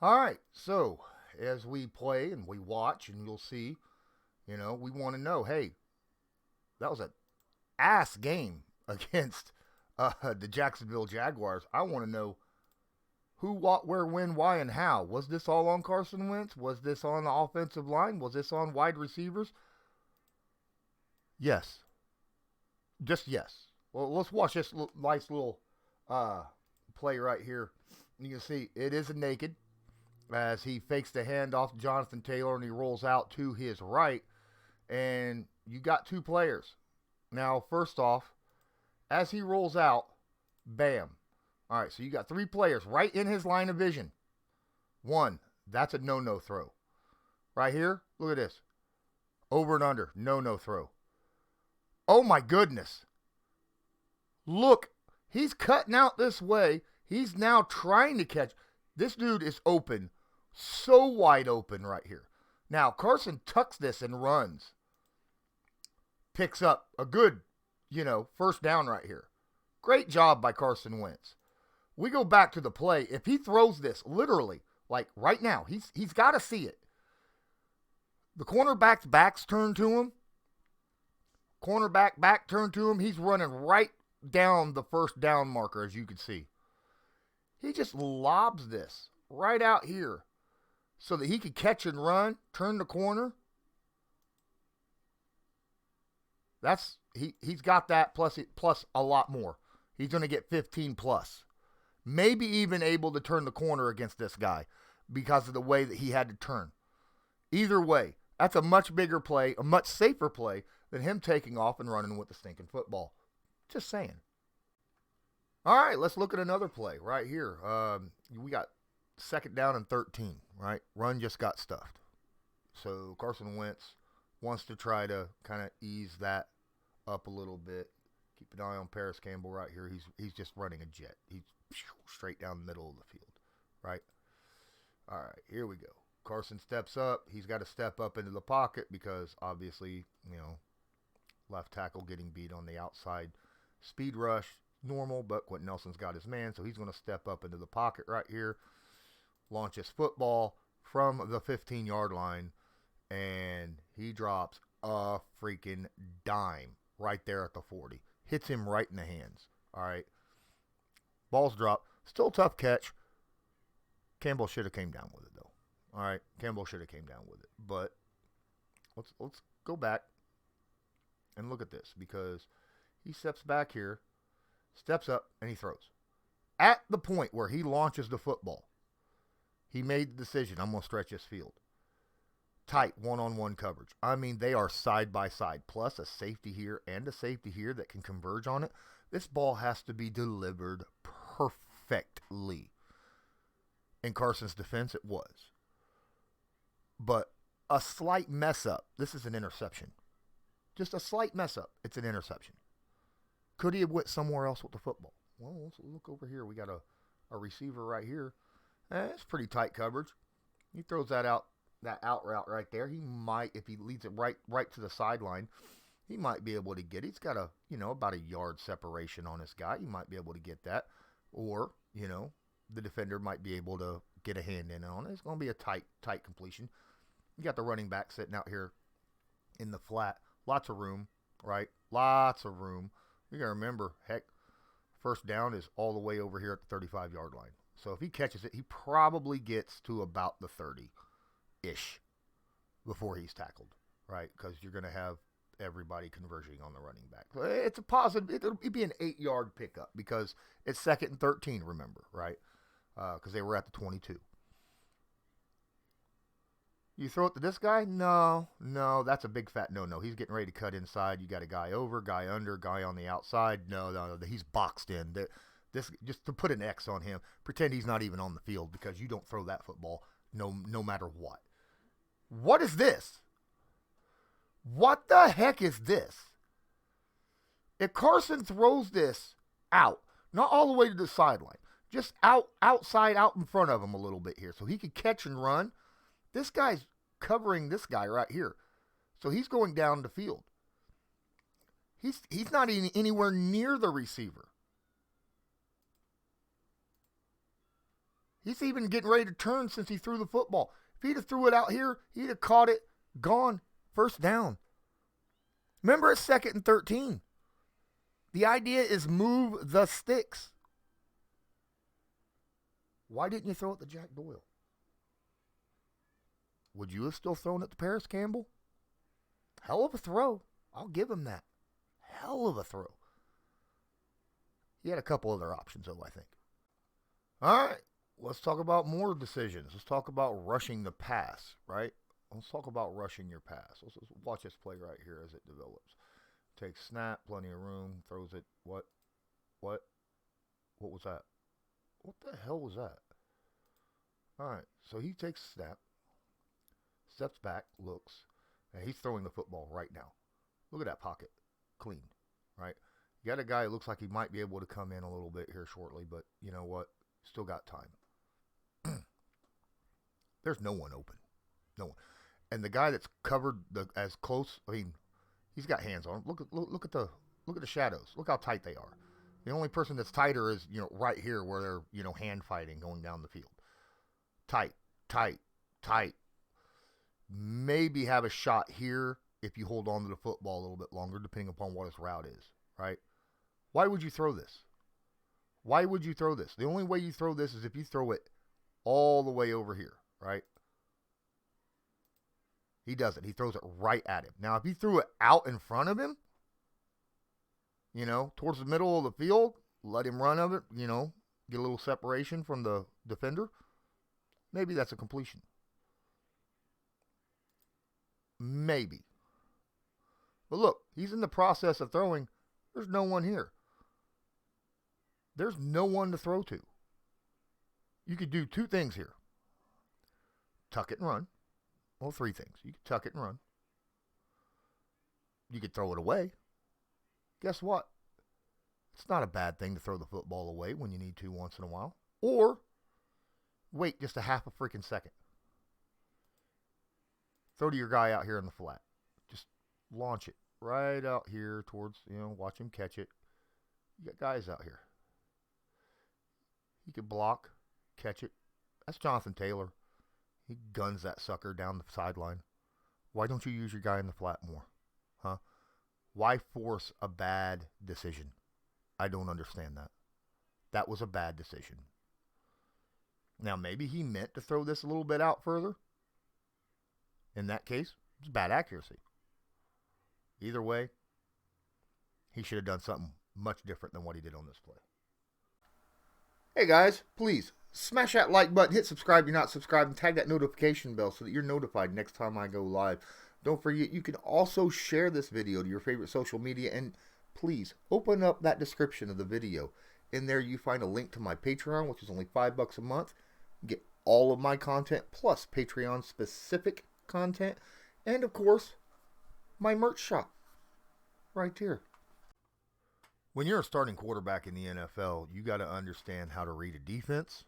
All right, so as we play and we watch, and you'll see, we want to know, hey, that was a ass game against the Jacksonville Jaguars. I want to know who, what, where, when, why, and how. Was this all on Carson Wentz? Was this on the offensive line? Was this on wide receivers? Yes, just yes. Well, let's watch this nice little uh, play right here. You can see it is a naked as he fakes the handoff to Jonathan Taylor and he rolls out to his right. And you got two players. Now, first off, as he rolls out, bam. All right, so you got three players right in his line of vision. One, that's a no throw. Right here, look at this. Over and under, no throw. Oh my goodness. Look, he's cutting out this way. He's now trying to catch. This dude is open, so wide open right here. Now, Carson tucks this and runs. Picks up a good, first down right here. Great job by Carson Wentz. We go back to the play. If he throws this literally, like right now, he's got to see it. The cornerback's back's turned to him. Cornerback back turned to him. He's running right down the first down marker, as you can see. He just lobs this right out here so that he could catch and run, turn the corner. He's got that plus a lot more. He's going to get 15 plus. Maybe even able to turn the corner against this guy because of the way that he had to turn. Either way, that's a much bigger play, a much safer play than him taking off and running with the stinking football. Just saying. All right, let's look at another play right here. We got second down and 13, right? Run just got stuffed. So Carson Wentz wants to try to kind of ease that up a little bit. Keep an eye on Paris Campbell right here. He's just running a jet. He's straight down the middle of the field, right? All right, here we go. Carson steps up. He's got to step up into the pocket because obviously, left tackle getting beat on the outside. Speed rush, normal, but Quentin Nelson's got his man, so he's going to step up into the pocket right here. Launch his football from the 15-yard line, and he drops a freaking dime right there at the 40. Hits him right in the hands. All right. Ball's dropped. Still tough catch. Campbell should have came down with it, though. All right. Campbell should have came down with it. But let's go back and look at this because he steps back here, steps up, and he throws. At the point where he launches the football, he made the decision, I'm going to stretch this field. Tight one-on-one coverage. I mean, they are side by side, plus a safety here and a safety here that can converge on it. This ball has to be delivered perfectly. In Carson's defense, it was. But a slight mess up. This is an interception. Just a slight mess up. It's an interception. Could he have went somewhere else with the football? Well, let's look over here. We got a receiver right here. It's pretty tight coverage. He throws that out route right there. He might, if he leads it right to the sideline, he might be able to get it. He's got about a yard separation on this guy. He might be able to get that. Or, the defender might be able to get a hand in on it. It's going to be a tight completion. You got the running back sitting out here in the flat. Lots of room, right? Lots of room. You got to remember, heck, first down is all the way over here at the 35-yard line. So if he catches it, he probably gets to about the 30-ish before he's tackled, right? Because you're going to have everybody converging on the running back. So it's a positive. It'll be an 8-yard pickup because it's second and 13, remember, right? Because they were at the 22. You throw it to this guy? No, that's a big fat no. He's getting ready to cut inside. You got a guy over, guy under, guy on the outside. No, he's boxed in. This just to put an X on him. Pretend he's not even on the field because you don't throw that football no matter what. What is this? What the heck is this? If Carson throws this out, not all the way to the sideline, just outside, out in front of him a little bit here, so he could catch and run. This guy's covering this guy right here. So he's going down the field. He's not even anywhere near the receiver. He's even getting ready to turn since he threw the football. If he'd have threw it out here, he'd have caught it, gone, first down. Remember, it's 2nd and 13. The idea is move the sticks. Why didn't you throw it to Jack Doyle? Would you have still thrown it to Paris Campbell? Hell of a throw. I'll give him that. Hell of a throw. He had a couple other options, though, I think. All right. Let's talk about more decisions. Let's talk about rushing the pass, right? Let's talk about rushing your pass. Let's watch this play right here as it develops. Takes snap, plenty of room, throws it. What was that? What the hell was that? All right, so he takes a snap, steps back, looks, and he's throwing the football right now. Look at that pocket. Clean, right? You got a guy who looks like he might be able to come in a little bit here shortly, but you know what? Still got time. There's no one open. No one. And the guy that's covered as close, I mean, he's got hands on him. Look at the shadows. Look how tight they are. The only person that's tighter is, right here where they're, hand fighting going down the field. Tight. Maybe have a shot here if you hold on to the football a little bit longer, depending upon what his route is, right? Why would you throw this? Why would you throw this? The only way you throw this is if you throw it all the way over here, right? He doesn't. He throws it right at him. Now, if he threw it out in front of him, towards the middle of the field, let him run of it, get a little separation from the defender, maybe that's a completion. Maybe. But look, he's in the process of throwing. There's no one here. There's no one to throw to. You could do two things here. Tuck it and run. Well, three things. You could tuck it and run. You could throw it away. Guess what? It's not a bad thing to throw the football away when you need to once in a while. Or wait just a half a freaking second. Throw to your guy out here in the flat. Just launch it right out here towards, watch him catch it. You got guys out here. He could block, catch it. That's Jonathan Taylor. He guns that sucker down the sideline. Why don't you use your guy in the flat more? Huh? Why force a bad decision? I don't understand that. That was a bad decision. Now, maybe he meant to throw this a little bit out further. In that case, it's bad accuracy. Either way, he should have done something much different than what he did on this play. Hey guys, please smash that like button, hit subscribe if you're not subscribed, and tag that notification bell so that you're notified next time I go live. Don't forget, you can also share this video to your favorite social media, and please open up that description of the video. In there you find a link to my Patreon, which is only $5 a month. You get all of my content plus Patreon specific content, and of course my merch shop right here. When you're a starting quarterback in the NFL, you got to understand how to read a defense,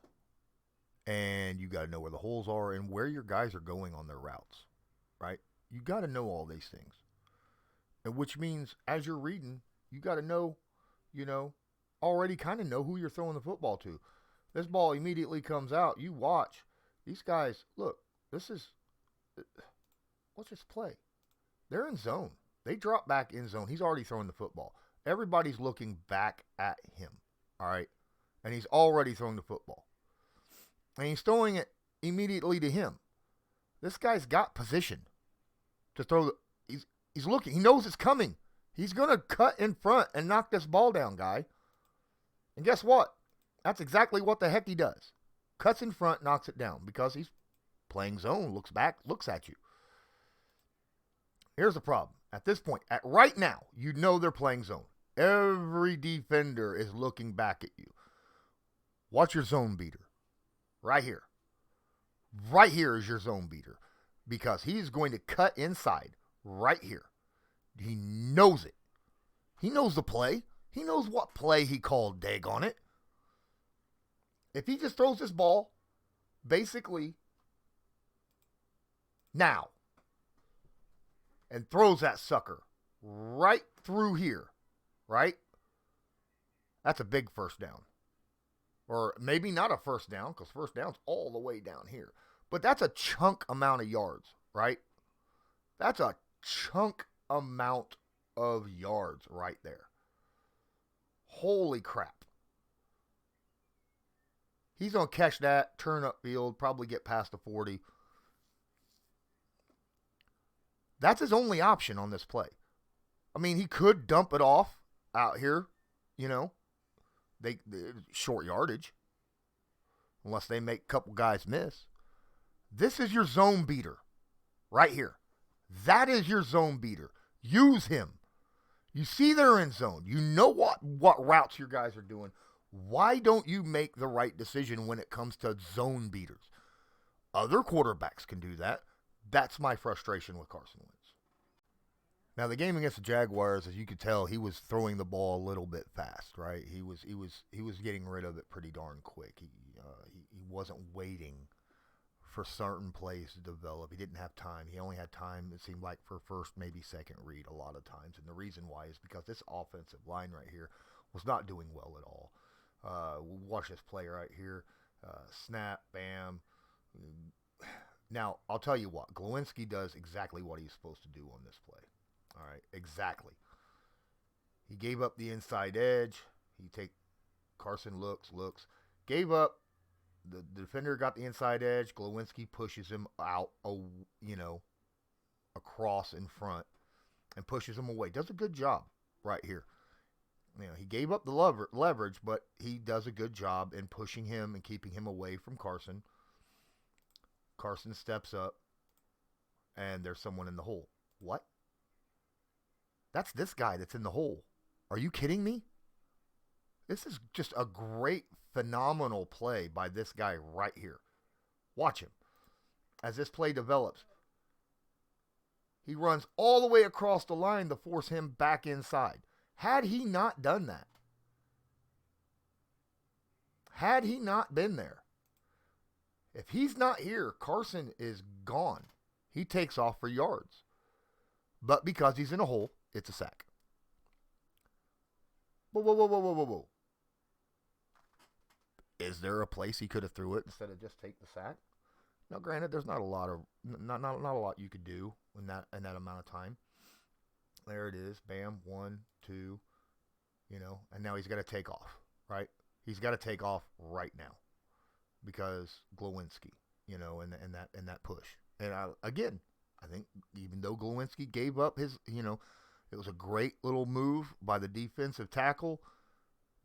and you got to know where the holes are and where your guys are going on their routes, right? You got to know all these things. And which means as you're reading, you got to know, already kind of know who you're throwing the football to. This ball immediately comes out. You watch. These guys, look, what's this play? They're in zone. They drop back in zone. He's already throwing the football. Everybody's looking back at him, all right? And he's already throwing the football. And he's throwing it immediately to him. This guy's got position to throw. He's looking. He knows it's coming. He's going to cut in front and knock this ball down, guy. And guess what? That's exactly what the heck he does. Cuts in front, knocks it down because he's playing zone, looks back, looks at you. Here's the problem. At this point, right now, you know they're playing zone. Every defender is looking back at you. Watch your zone beater. Right here. Right here is your zone beater. Because he's going to cut inside right here. He knows it. He knows the play. He knows what play he called, daggone it. If he just throws this ball, basically, now, and throws that sucker right through here, right? That's a big first down. Or maybe not a first down, because first down's all the way down here. But that's a chunk amount of yards, right? That's a chunk amount of yards right there. Holy crap. He's going to catch that, turn upfield, probably get past the 40. That's his only option on this play. I mean, he could dump it off out here, you know. They short yardage, unless they make a couple guys miss. This is your zone beater right here. That is your zone beater. Use him. You see they're in zone. You know what routes your guys are doing. Why don't you make the right decision when it comes to zone beaters? Other quarterbacks can do that. That's my frustration with Carson Wentz. Now, the game against the Jaguars, as you could tell, he was throwing the ball a little bit fast, right? He was getting rid of it pretty darn quick. He wasn't waiting for certain plays to develop. He didn't have time. He only had time, it seemed like, for first, maybe second read a lot of times. And the reason why is because this offensive line right here was not doing well at all. Watch this play right here. Snap, bam. Now, I'll tell you what. Glowinski does exactly what he's supposed to do on this play. All right, exactly. He gave up the inside edge. Carson looks. Gave up. The defender got the inside edge. Glowinski pushes him out, across in front and pushes him away. Does a good job right here. He gave up the leverage, but he does a good job in pushing him and keeping him away from Carson. Carson steps up, and there's someone in the hole. What? That's this guy that's in the hole. Are you kidding me? This is just a great, phenomenal play by this guy right here. Watch him. As this play develops, he runs all the way across the line to force him back inside. Had he not done that, had he not been there, if he's not here, Carson is gone. He takes off for yards. But because he's in a hole, it's a sack. Whoa. Is there a place he could have threw it instead of just take the sack? Now, granted, there's not a lot you could do in that amount of time. There it is. Bam, 1, 2, and now he's got to take off, right? He's got to take off right now because Glowinski, and that push. And I think even though Glowinski gave up his, it was a great little move by the defensive tackle,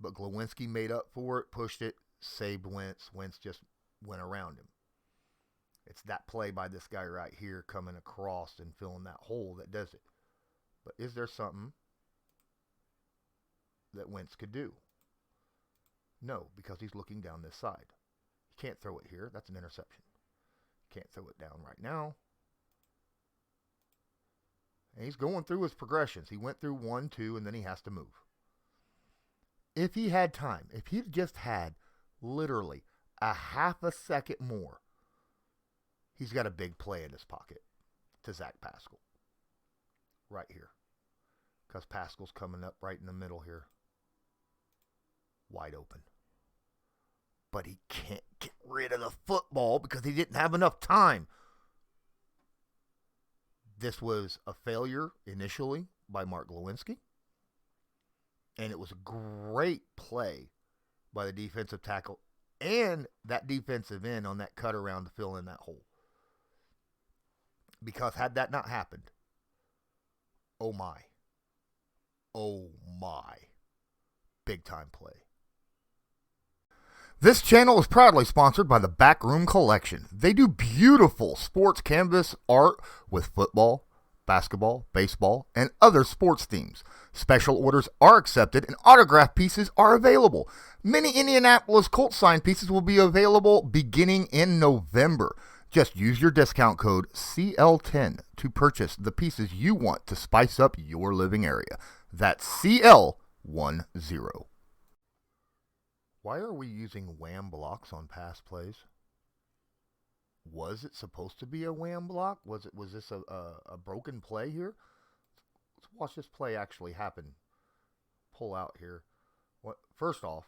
but Glowinski made up for it, pushed it, saved Wentz. Wentz just went around him. It's that play by this guy right here coming across and filling that hole that does it. But is there something that Wentz could do? No, because he's looking down this side. He can't throw it here. That's an interception. Can't throw it down right now. And he's going through his progressions. He went through 1, 2, and then he has to move. If he had time, if he'd just had literally a half a second more, he's got a big play in his pocket to Zach Pascal. Right here. Because Pascal's coming up right in the middle here. Wide open. But he can't get rid of the football because he didn't have enough time. This was a failure initially by Mark Glowinski. And it was a great play by the defensive tackle and that defensive end on that cut around to fill in that hole. Because had that not happened, oh my, big time play. This channel is proudly sponsored by the Backroom Collection. They do beautiful sports canvas art with football, basketball, baseball, and other sports themes. Special orders are accepted and autograph pieces are available. Many Indianapolis Colts signed pieces will be available beginning in November. Just use your discount code CL10 to purchase the pieces you want to spice up your living area. That's CL10. Why are we using wham blocks on pass plays? Was it supposed to be a wham block? Was this a broken play here? Let's watch this play actually happen. Pull out here. First off,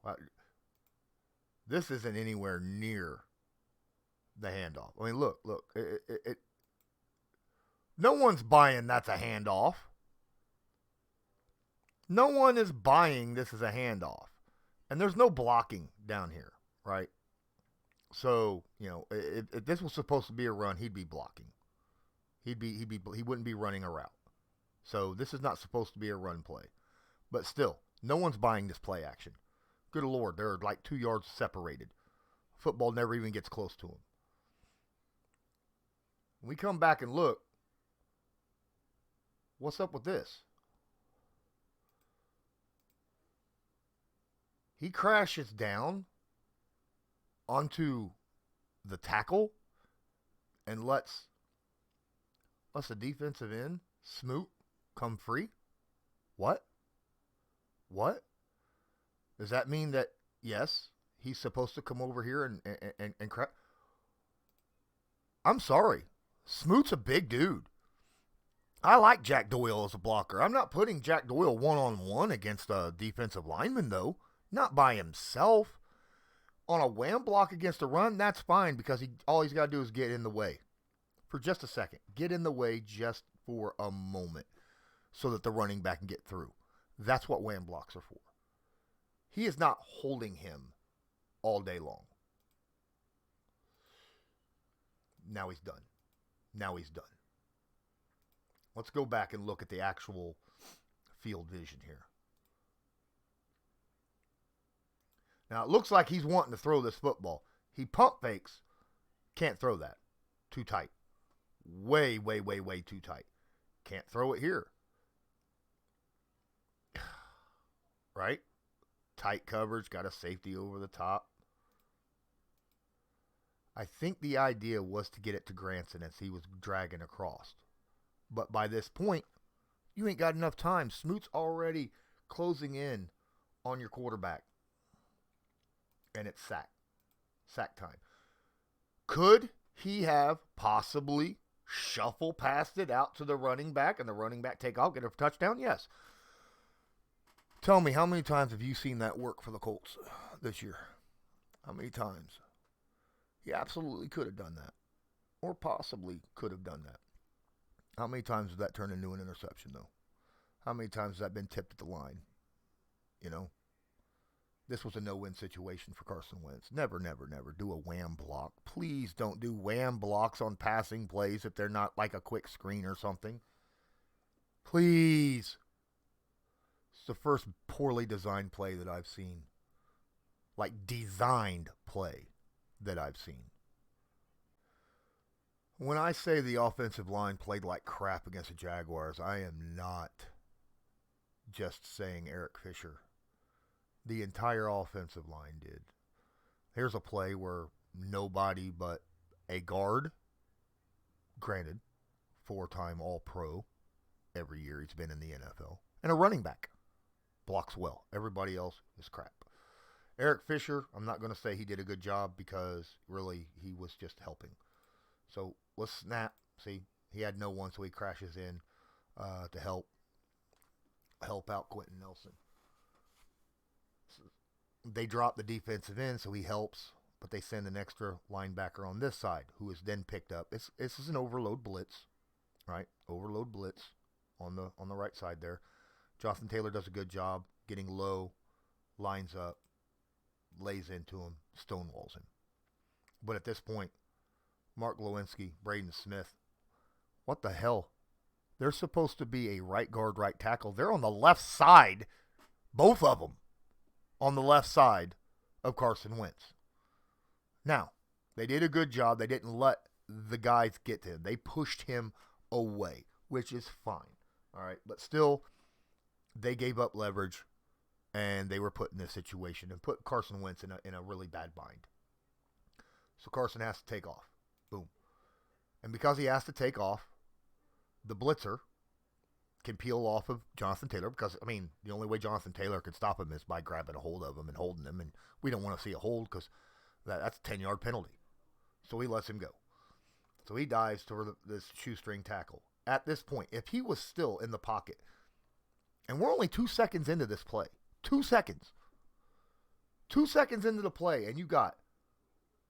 Wow. This isn't anywhere near the handoff. I mean, look. No one's buying that's a handoff. No one is buying this as a handoff. And there's no blocking down here, right? So, if this was supposed to be a run, he'd be blocking. He wouldn't be running a route. So this is not supposed to be a run play. But still, no one's buying this play action. Good Lord, they're like 2 yards separated. Football never even gets close to him. When we come back and look, what's up with this? He crashes down onto the tackle and lets a defensive end, Smoot, come free. What? Does that mean that, yes, he's supposed to come over here and crash? I'm sorry. Smoot's a big dude. I like Jack Doyle as a blocker. I'm not putting Jack Doyle one-on-one against a defensive lineman, though. Not by himself. On a wham block against a run, that's fine because all he's got to do is get in the way. For just a second. Get in the way just for a moment so that the running back can get through. That's what wham blocks are for. He is not holding him all day long. Now he's done. Let's go back and look at the actual field vision here. Now, it looks like he's wanting to throw this football. He pump fakes. Can't throw that. Too tight. Way too tight. Can't throw it here. Right? Tight coverage. Got a safety over the top. I think the idea was to get it to Granson as he was dragging across. But by this point, you ain't got enough time. Smoot's already closing in on your quarterback. And it's sack time. Could he have possibly shuffle passed it out to the running back and the running back take off, get a touchdown? Yes. Tell me, how many times have you seen that work for the Colts this year? How many times? He absolutely could have done that. Or possibly could have done that. How many times has that turned into an interception, though? How many times has that been tipped at the line? This was a no-win situation for Carson Wentz. Never do a wham block. Please don't do wham blocks on passing plays if they're not like a quick screen or something. Please. It's the first poorly designed play that I've seen. Like designed play that I've seen. When I say the offensive line played like crap against the Jaguars, I am not just saying Eric Fisher. The entire offensive line did. Here's a play where nobody but a guard, granted, 4-time All-Pro every year he's been in the NFL, and a running back blocks well. Everybody else is crap. Eric Fisher, I'm not going to say he did a good job because really he was just helping. So let's snap. See, he had no one, so he crashes in to help out Quentin Nelson. They drop the defensive end, so he helps, but they send an extra linebacker on this side, who is then picked up. This is an overload blitz, right? Overload blitz on the right side there. Jonathan Taylor does a good job getting low, lines up, lays into him, stonewalls him. But at this point, Mark Lewinsky, Braden Smith, what the hell? They're supposed to be a right guard, right tackle. They're on the left side, both of them. On the left side of Carson Wentz. Now, they did a good job. They didn't let the guys get to him. They pushed him away, which is fine. All right, but still, they gave up leverage, and they were put in this situation and put Carson Wentz in a really bad bind. So Carson has to take off. Boom. And because he has to take off, the blitzer can peel off of Jonathan Taylor because, the only way Jonathan Taylor can stop him is by grabbing a hold of him and holding him, and we don't want to see a hold because that's a 10-yard penalty. So he lets him go. So he dives toward this shoestring tackle. At this point, if he was still in the pocket, and we're only 2 seconds into this play, 2 seconds. 2 seconds into the play, and you got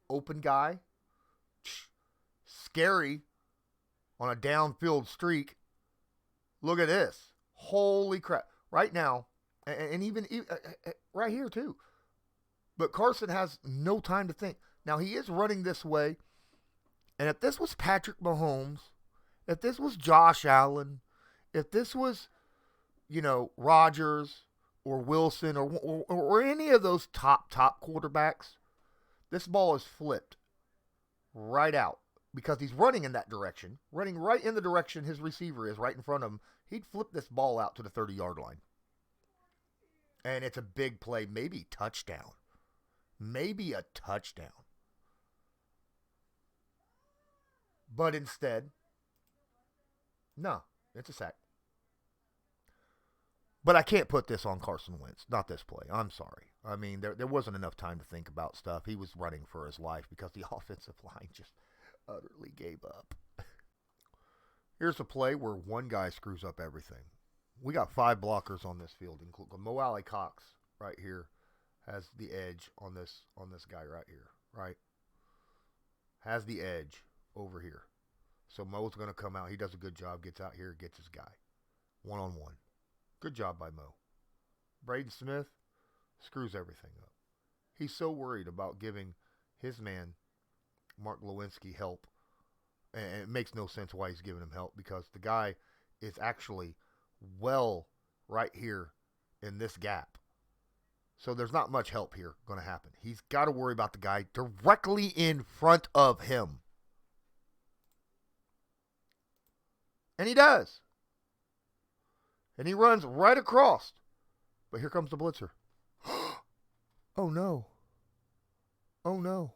open guy, scary on a downfield streak. Look at this. Holy crap. Right now, and even right here too. But Carson has no time to think. Now, he is running this way. And if this was Patrick Mahomes, if this was Josh Allen, if this was, Rodgers or Wilson or any of those top quarterbacks, this ball is flipped right out because he's running in that direction, running right in the direction his receiver is right in front of him. He'd flip this ball out to the 30-yard line. And it's a big play, maybe touchdown. Maybe a touchdown. But instead, no, it's a sack. But I can't put this on Carson Wentz, not this play. I'm sorry. I mean, there wasn't enough time to think about stuff. He was running for his life because the offensive line just utterly gave up. Here's a play where one guy screws up everything. We got 5 blockers on this field, including Mo Alley Cox right here has the edge on this guy right here, right? Has the edge over here. So Mo's going to come out. He does a good job, gets out here, gets his guy. One-on-one. Good job by Mo. Braden Smith screws everything up. He's so worried about giving his man, Mark Lewinsky, help. And it makes no sense why he's giving him help because the guy is actually well right here in this gap. So there's not much help here going to happen. He's got to worry about the guy directly in front of him. And he does. And he runs right across. But here comes the blitzer. Oh, no. Oh, no.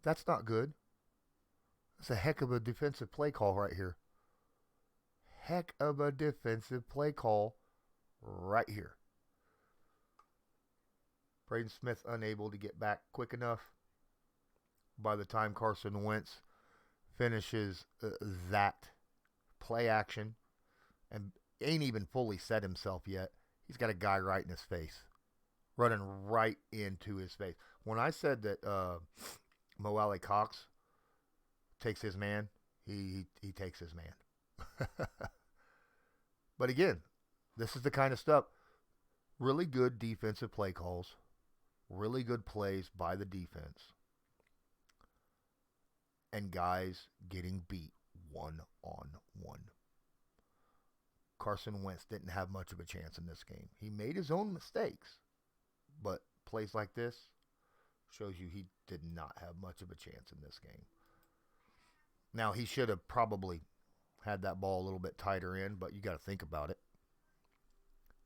That's not good. That's a heck of a defensive play call right here. Heck of a defensive play call right here. Braden Smith unable to get back quick enough. By the time Carson Wentz finishes that play action and ain't even fully set himself yet, he's got a guy right in his face. Running right into his face. When I said that Mo Alley Cox takes his man, he takes his man. But again, this is the kind of stuff. Really good defensive play calls. Really good plays by the defense. And guys getting beat one-on-one. Carson Wentz didn't have much of a chance in this game. He made his own mistakes. But plays like this shows you he did not have much of a chance in this game. Now, he should have probably had that ball a little bit tighter in, but you got to think about it.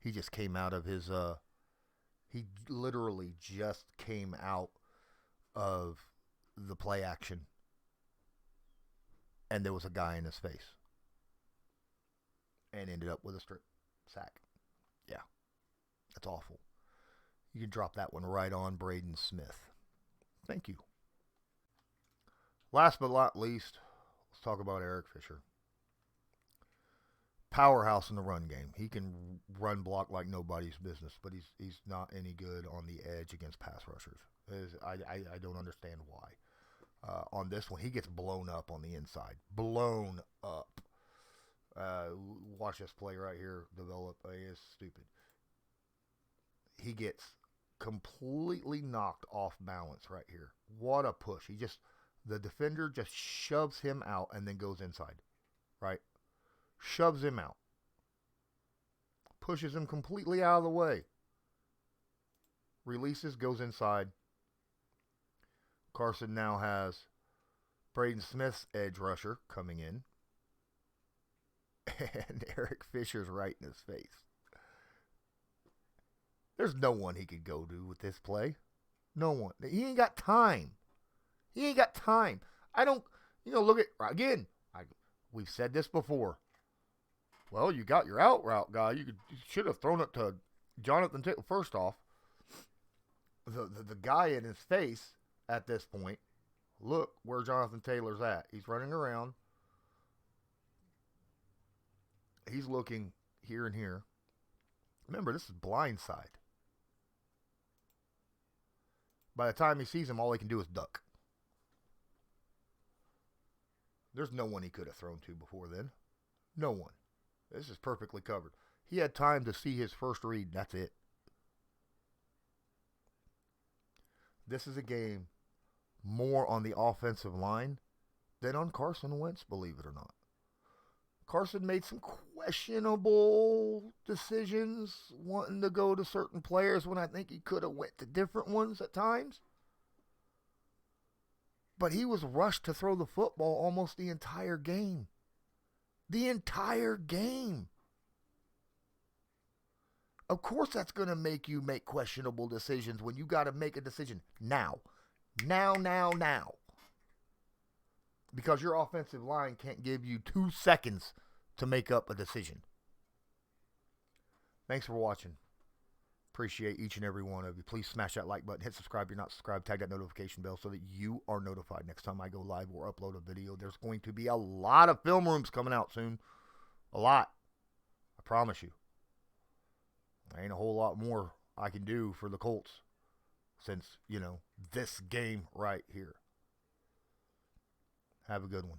He just came out of his, he literally just came out of the play action, and there was a guy in his face, and ended up with a strip sack. Yeah, that's awful. You can drop that one right on Braden Smith. Thank you. Last but not least, let's talk about Eric Fisher. Powerhouse in the run game. He can run block like nobody's business, but he's not any good on the edge against pass rushers. I don't understand why. On this one, he gets blown up on the inside. Blown up. Watch this play right here develop. It's stupid. He gets completely knocked off balance right here. What a push. The defender just shoves him out and then goes inside. Right? Shoves him out. Pushes him completely out of the way. Releases, goes inside. Carson now has Braden Smith's edge rusher coming in. And Eric Fisher's right in his face. There's no one he could go to with this play. No one. He ain't got time. He ain't got time. I don't, look at, again, we've said this before. Well, you got your out route guy. You should have thrown it to Jonathan Taylor. First off, the guy in his face at this point, look where Jonathan Taylor's at. He's running around. He's looking here and here. Remember, this is blindside. By the time he sees him, all he can do is duck. There's no one he could have thrown to before then. No one. This is perfectly covered. He had time to see his first read. That's it. This is a game more on the offensive line than on Carson Wentz, believe it or not. Carson made some questionable decisions, wanting to go to certain players when I think he could have went to different ones at times. But he was rushed to throw the football almost the entire game. The entire game. Of course that's going to make you make questionable decisions when you got to make a decision now. Now. Because your offensive line can't give you 2 seconds to make up a decision. Thanks for watching. Appreciate each and every one of you. Please smash that like button. Hit subscribe if you're not subscribed. Tag that notification bell so that you are notified next time I go live or upload a video. There's going to be a lot of film rooms coming out soon. A lot. I promise you. There ain't a whole lot more I can do for the Colts since, this game right here. Have a good one.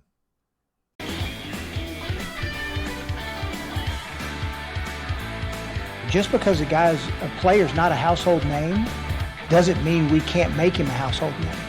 Just because a player's not a household name doesn't mean we can't make him a household name.